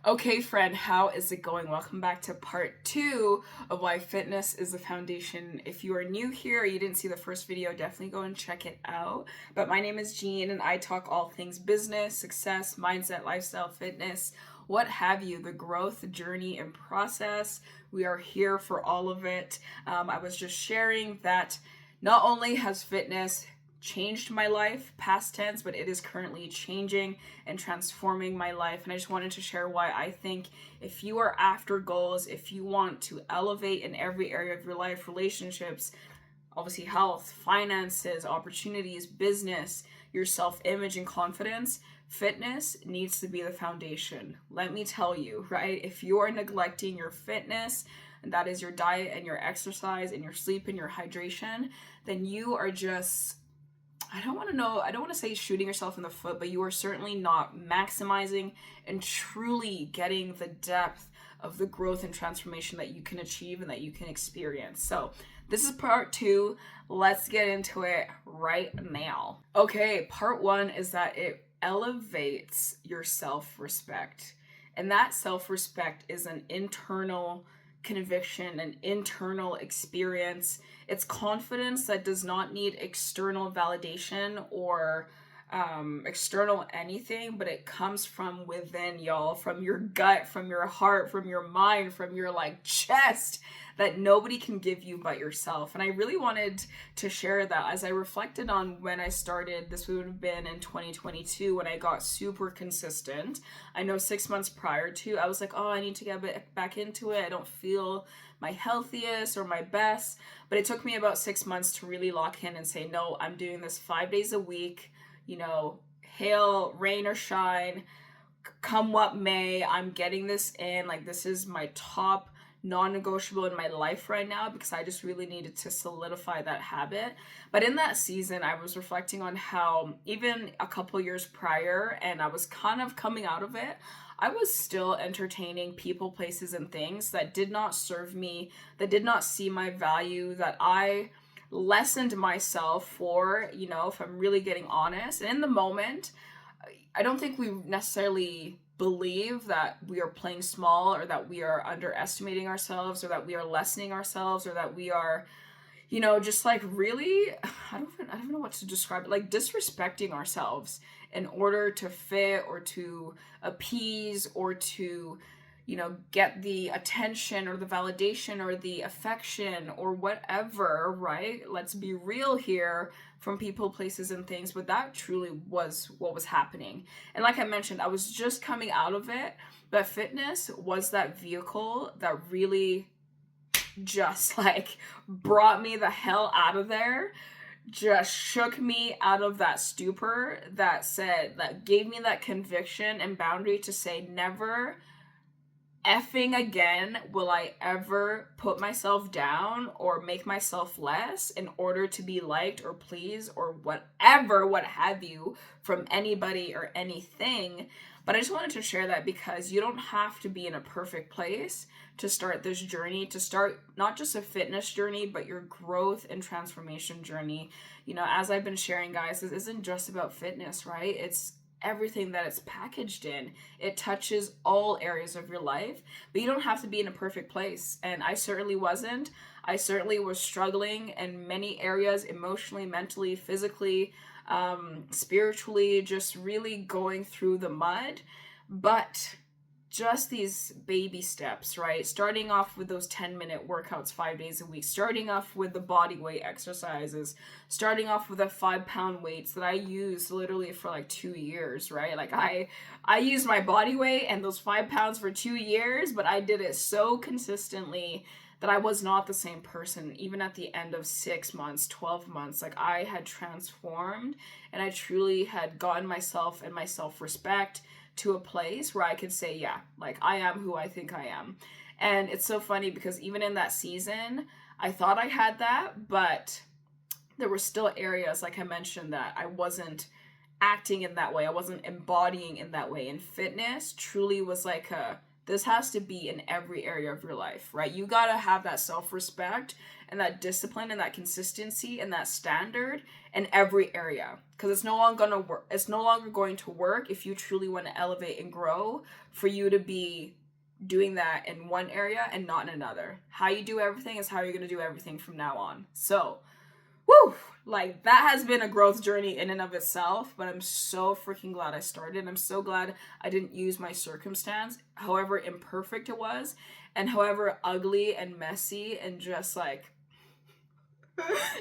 Okay, friend, how is it going? Welcome back to part two of why fitness is the foundation. If you are new here or you didn't see the first video, definitely go and check it out. But my name is Jean and I talk all things business, success, mindset, lifestyle, fitness, what have you, the growth journey and process. We are here for all of it. I was just sharing that not only has fitness changed my life, past tense, but it is currently changing and transforming my life. And I just wanted to share why I think if you are after goals, if you want to elevate in every area of your life, relationships, obviously health, finances, opportunities, business, your self-image and confidence, fitness needs to be the foundation. Let me tell you, right? If you are neglecting your fitness, and that is your diet and your exercise and your sleep and your hydration, then you are just, I don't want to say shooting yourself in the foot, but you are certainly not maximizing and truly getting the depth of the growth and transformation that you can achieve and that you can experience. So this is part two. Let's get into it right now. Okay, part one is that it elevates your self-respect. And that self-respect is an internal conviction, an internal experience. It's confidence that does not need external validation or external anything, but it comes from within, y'all, from your gut, from your heart, from your mind, from your chest, that nobody can give you but yourself. And I really wanted to share that as I reflected on when I started. This would have been in 2022 when I got super consistent. I know 6 months prior to, I was like, oh, I need to get back into it. I don't feel my healthiest or my best. But it took me about 6 months to really lock in and say, no, I'm doing this 5 days a week. Hail, rain or shine, come what may, I'm getting this in. This is my top non-negotiable in my life right now because I just really needed to solidify that habit. But in that season, I was reflecting on how even a couple years prior, and I was kind of coming out of it, I was still entertaining people, places, and things that did not serve me, that did not see my value, that I lessened myself for, if I'm really getting honest. And in the moment, I don't think we necessarily believe that we are playing small or that we are underestimating ourselves or that we are lessening ourselves or that we are, just really, I don't know what to describe it, disrespecting ourselves in order to fit or to appease or to get the attention or the validation or the affection or whatever, right? Let's be real here, from people, places, and things. But that truly was what was happening. And like I mentioned, I was just coming out of it, but fitness was that vehicle that really just brought me the hell out of there, just shook me out of that stupor, that gave me that conviction and boundary to say, never effing again will I ever put myself down or make myself less in order to be liked or pleased or whatever, what have you, from anybody or anything. But I just wanted to share that because you don't have to be in a perfect place to start this journey, to start not just a fitness journey, but your growth and transformation journey. As I've been sharing, guys, this isn't just about fitness, right? It's everything that it's packaged in. It touches all areas of your life, but you don't have to be in a perfect place. And I certainly wasn't. I certainly was struggling in many areas, emotionally, mentally, physically, spiritually, just really going through the mud. But just these baby steps, right? Starting off with those 10-minute workouts 5 days a week, starting off with the body weight exercises, starting off with the 5-pound weights that I used literally for 2 years, right? I used my body weight and those 5 pounds for 2 years, but I did it so consistently that I was not the same person. Even at the end of 6 months, 12 months, I had transformed and I truly had gotten myself and my self-respect to a place where I could say, yeah, I am who I think I am. And it's so funny because even in that season, I thought I had that, but there were still areas, like I mentioned, that I wasn't acting in that way. I wasn't embodying in that way. And fitness truly was like a This has to be in every area of your life, right? You got to have that self-respect and that discipline and that consistency and that standard in every area, because it's no longer going to work. It's no longer going to work if you truly want to elevate and grow for you to be doing that in one area and not in another. How you do everything is how you're going to do everything from now on. So, woo, like that has been a growth journey in and of itself, but I'm so freaking glad I started. I'm so glad I didn't use my circumstance, however imperfect it was, and however ugly and messy and just like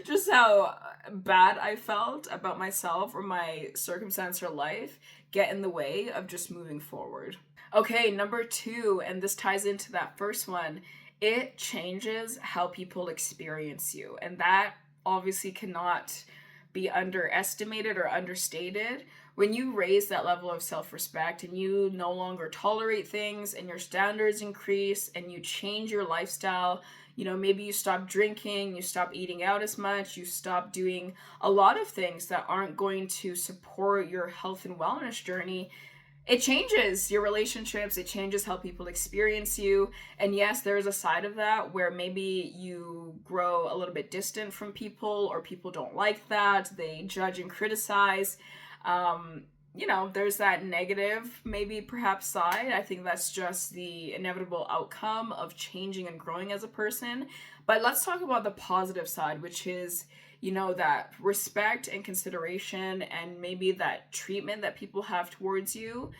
just how bad I felt about myself or my circumstance or life get in the way of just moving forward. Okay, number 2, and this ties into that first one, it changes how people experience you. And that obviously cannot be underestimated or understated. When you raise that level of self-respect and you no longer tolerate things and your standards increase and you change your lifestyle, maybe you stop drinking, you stop eating out as much, you stop doing a lot of things that aren't going to support your health and wellness journey, it changes your relationships, it changes how people experience you. And yes, there is a side of that where maybe you grow a little bit distant from people, or people don't like that, they judge and criticize. There's that negative, maybe perhaps side. I think that's just the inevitable outcome of changing and growing as a person. But let's talk about the positive side, which is that respect and consideration and maybe that treatment that people have towards you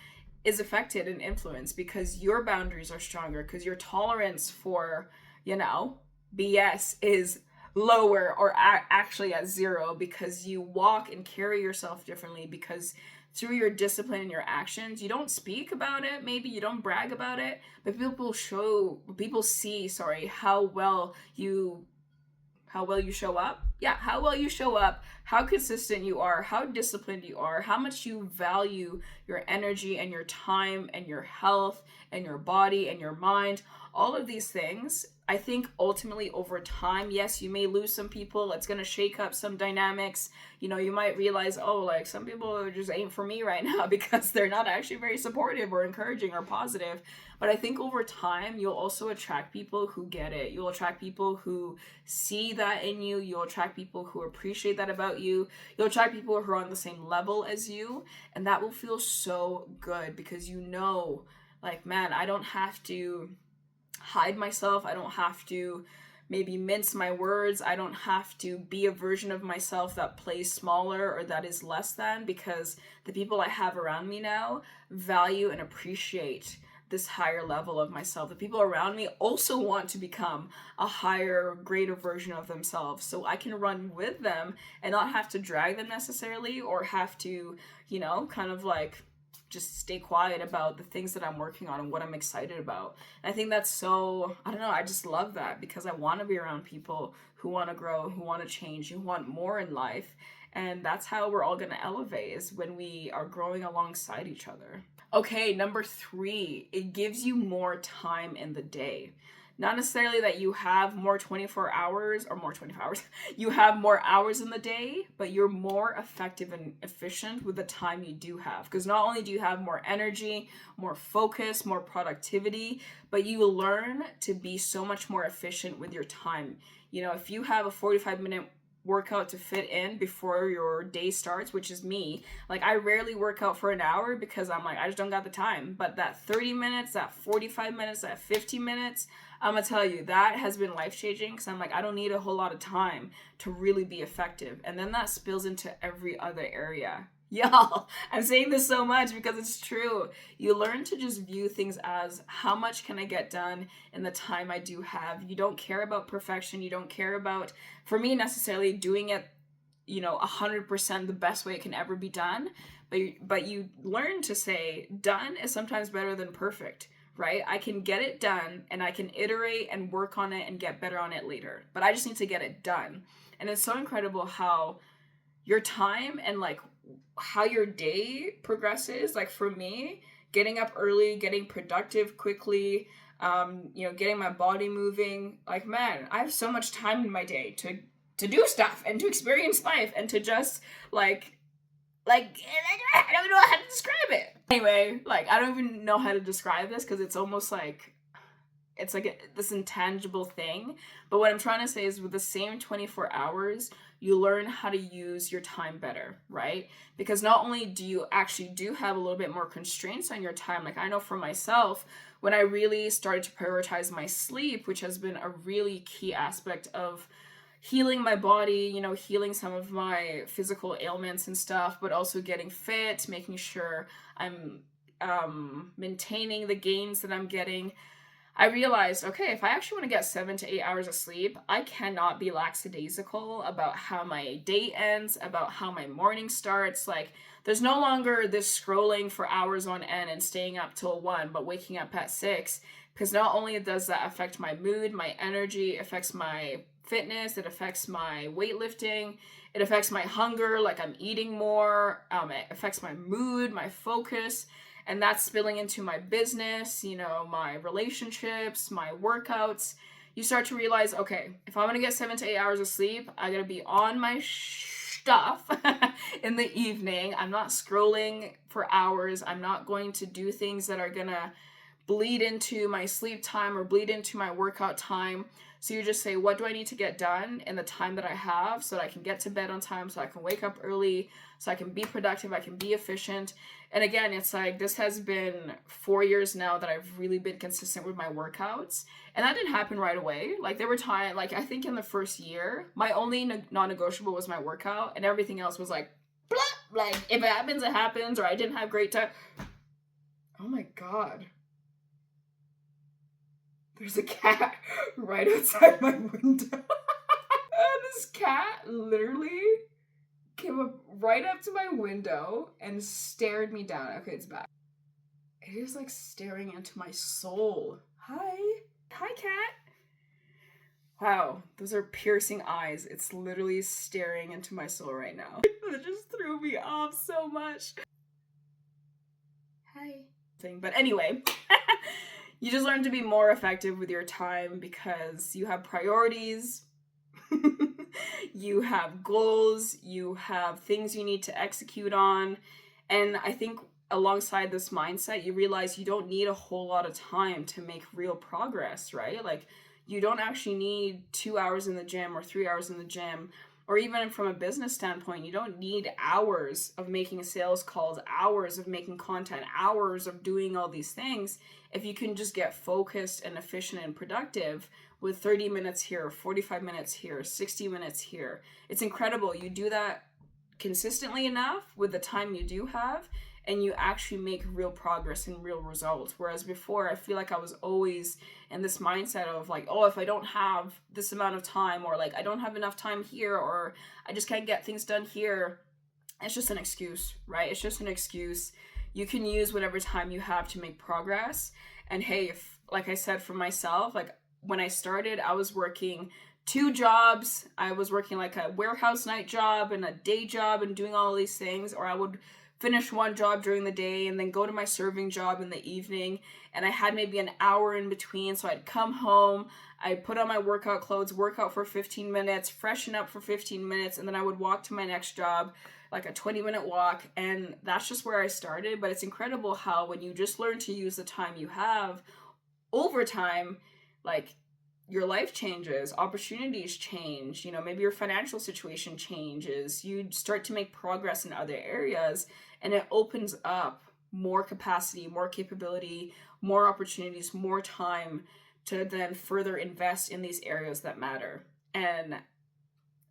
is affected and influenced because your boundaries are stronger, because your tolerance for, BS is lower or actually at 0, because you walk and carry yourself differently, because through your discipline and your actions, you don't speak about it, maybe you don't brag about it, but people see how well you show up. Yeah, how well you show up, how consistent you are, how disciplined you are, how much you value your energy and your time and your health and your body and your mind. All of these things, I think ultimately over time, yes, you may lose some people. It's going to shake up some dynamics. You might realize, some people just ain't for me right now because they're not actually very supportive or encouraging or positive. But I think over time, you'll also attract people who get it. You'll attract people who see that in you. You'll attract people who appreciate that about you. You'll attract people who are on the same level as you. And that will feel so good because man, I don't have to hide myself. I don't have to maybe mince my words. I don't have to be a version of myself that plays smaller or that is less than, because the people I have around me now value and appreciate this higher level of myself. The people around me also want to become a higher, greater version of themselves, so I can run with them and not have to drag them necessarily, or have to, just stay quiet about the things that I'm working on and what I'm excited about. And I think that's so, I just love that, because I want to be around people who want to grow, who want to change, who want more in life. And that's how we're all going to elevate, is when we are growing alongside each other. Okay, number 3, it gives you more time in the day. Not necessarily that you have more 24 hours or more 24 hours, you have more hours in the day, but you're more effective and efficient with the time you do have. Because not only do you have more energy, more focus, more productivity, but you will learn to be so much more efficient with your time. If you have a 45-minute workout to fit in before your day starts, which is me, I rarely work out for an hour because I just don't got the time. But that 30 minutes, that 45 minutes, that 50 minutes, I'm gonna tell you, that has been life-changing, because I don't need a whole lot of time to really be effective. And then that spills into every other area. Y'all, I'm saying this so much because it's true. You learn to just view things as, how much can I get done in the time I do have? You don't care about perfection. You don't care about, for me, necessarily doing it, 100% the best way it can ever be done. But you learn to say, done is sometimes better than perfect, right? I can get it done and I can iterate and work on it and get better on it later. But I just need to get it done. And it's so incredible how your time and how your day progresses. For me, getting up early, getting productive quickly, getting my body moving, man, I have so much time in my day to do stuff and to experience life and to just Like, I don't know how to describe it. Anyway, like, I don't even know how to describe this because it's almost like, it's like this intangible thing. But what I'm trying to say is with the same 24 hours, you learn how to use your time better, right? Because not only do you actually do have a little bit more constraints on your time, like I know for myself, when I really started to prioritize my sleep, which has been a really key aspect of healing my body, you know, healing some of my physical ailments and stuff, but also getting fit, making sure I'm maintaining the gains that I'm getting. I realized, okay, if I actually want to get 7 to 8 hours of sleep, I cannot be lackadaisical about how my day ends, about how my morning starts. Like, there's no longer this scrolling for hours on end and staying up till 1, but waking up at 6. Because not only does that affect my mood, my energy, affects my fitness, it affects my weightlifting, it affects my hunger, like I'm eating more, it affects my mood, my focus. And that's spilling into my business, you know, my relationships, my workouts. You start to realize, okay, if I'm gonna get 7 to 8 hours of sleep, I gotta be on my stuff in the evening. I'm not scrolling for hours. I'm not going to do things that are gonna bleed into my sleep time or bleed into my workout time. So you just say, what do I need to get done in the time that I have so that I can get to bed on time, so I can wake up early, so I can be productive, I can be efficient. And again, it's like, this has been 4 years now that I've really been consistent with my workouts. And that didn't happen right away. Like, there were times, like, I think in the first year, my only non-negotiable was my workout, and everything else was like, blah, like, if it happens, it happens, or I didn't have great time. Oh my God. There's a cat right outside my window. And this cat literally came up right up to my window and stared me down. Okay, it's back. It is like staring into my soul. Hi. Hi, cat. Wow, those are piercing eyes. It's literally staring into my soul right now. It just threw me off so much. Hi. But anyway, you just learn to be more effective with your time because you have priorities, you have goals, you have things you need to execute on. And I think alongside this mindset, you realize you don't need a whole lot of time to make real progress, right? Like, you don't actually need 2 hours in the gym or 3 hours in the gym. Or even from a business standpoint, you don't need hours of making sales calls, hours of making content, hours of doing all these things. If you can just get focused and efficient and productive with 30 minutes here, 45 minutes here, 60 minutes here, it's incredible. You do that consistently enough with the time you do have, and you actually make real progress and real results. Whereas before, I feel like I was always in this mindset of like, oh, if I don't have this amount of time, or like I don't have enough time here, or I just can't get things done here, it's just an excuse, right? It's just an excuse. You can use whatever time you have to make progress. And hey, if, like I said, for myself, like when I started, I was working 2 jobs. I was working like a warehouse night job and a day job and doing all these things, or I would finish one job during the day and then go to my serving job in the evening. And I had maybe an hour in between. So I'd come home, I'd put on my workout clothes, work out for 15 minutes, freshen up for 15 minutes, and then I would walk to my next job, like a 20-minute walk. And that's just where I started. But it's incredible how when you just learn to use the time you have over time, like, your life changes, opportunities change, you know, maybe your financial situation changes, you start to make progress in other areas, and it opens up more capacity, more capability, more opportunities, more time to then further invest in these areas that matter. And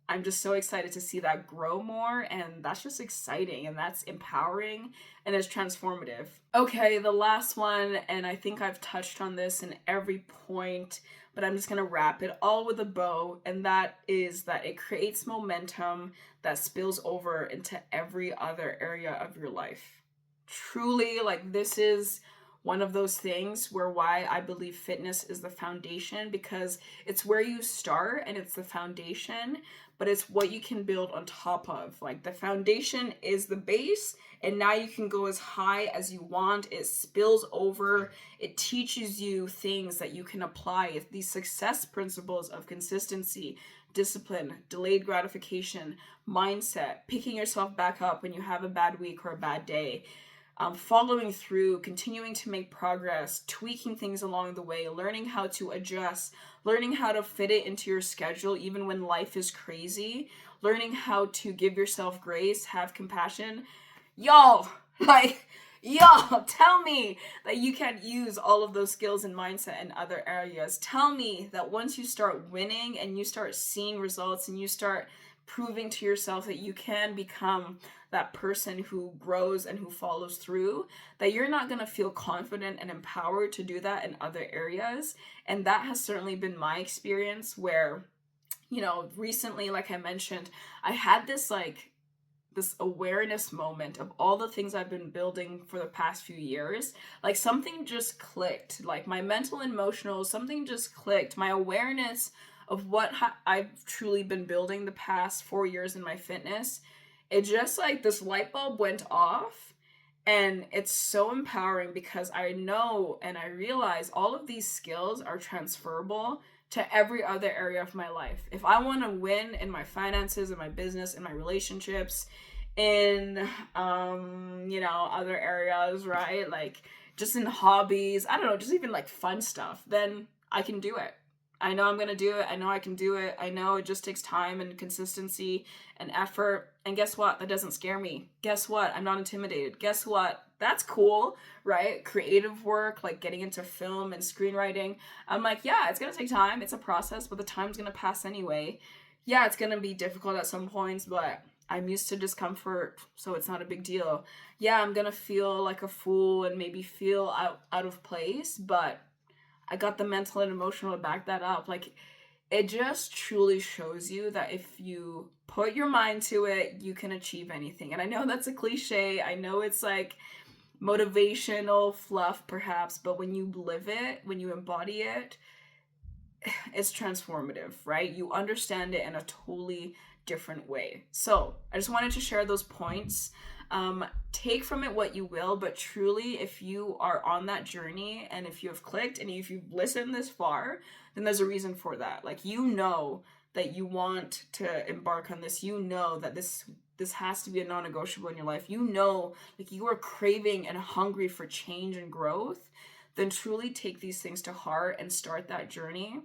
I'm just so excited to see that grow more, and that's just exciting, and that's empowering, and it's transformative. Okay, the last one, and I think I've touched on this in every point, but I'm just gonna wrap it all with a bow, and that is that it creates momentum that spills over into every other area of your life. Truly, like, this is one of those things where why I believe fitness is the foundation, because it's where you start and it's the foundation, but it's what you can build on top of. Like, the foundation is the base, and now you can go as high as you want. It spills over. It teaches you things that you can apply. These success principles of consistency, discipline, delayed gratification, mindset, picking yourself back up when you have a bad week or a bad day, following through, continuing to make progress, tweaking things along the way, learning how to adjust, learning how to fit it into your schedule even when life is crazy, learning how to give yourself grace, have compassion. Y'all, tell me that you can't use all of those skills and mindset in other areas. Tell me that once you start winning and you start seeing results and you start proving to yourself that you can become that person who grows and who follows through, that you're not going to feel confident and empowered to do that in other areas. And that has certainly been my experience, where, recently, like I mentioned, I had this awareness moment of all the things I've been building for the past few years. Like, something just clicked. Like, my mental and emotional, something just clicked. My awareness of what I've truly been building the past 4 years in my fitness, it just, like, this light bulb went off. And it's so empowering, because I know and I realize all of these skills are transferable to every other area of my life. If I want to win in my finances, in my business, in my relationships, in other areas, right? Like, just in hobbies, I don't know, just even like fun stuff, then I can do it. I know I'm going to do it. I know I can do it. I know it just takes time and consistency and effort. And guess what? That doesn't scare me. Guess what? I'm not intimidated. Guess what? That's cool, right? Creative work, like getting into film and screenwriting. I'm like, yeah, it's going to take time. It's a process, but the time's going to pass anyway. Yeah, it's going to be difficult at some points, but I'm used to discomfort, so it's not a big deal. Yeah, I'm going to feel like a fool and maybe feel out of place, but I got the mental and emotional to back that up. Like, it just truly shows you that if you put your mind to it, you can achieve anything. And I know that's a cliche. I know it's like motivational fluff, perhaps, but when you live it, when you embody it, it's transformative, right? You understand it in a totally different way. So I just wanted to share those points. Take from it what you will, but truly, if you are on that journey and if you have clicked and if you've listened this far, then there's a reason for that. Like, that you want to embark on this. That this has to be a non-negotiable in your life. Like, you are craving and hungry for change and growth. Then truly take these things to heart and start that journey.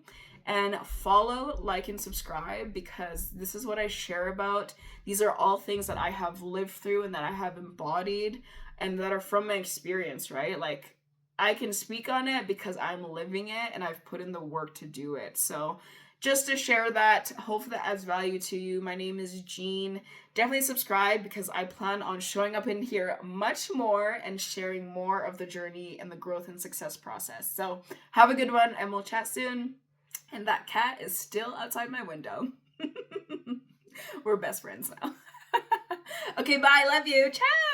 And follow, like, and subscribe, because this is what I share about. These are all things that I have lived through and that I have embodied and that are from my experience, right? Like, I can speak on it because I'm living it and I've put in the work to do it. So just to share that, hopefully that adds value to you. My name is Jean. Definitely subscribe, because I plan on showing up in here much more and sharing more of the journey and the growth and success process. So have a good one, and we'll chat soon. And that cat is still outside my window. We're best friends now. Okay, bye. Love you. Ciao.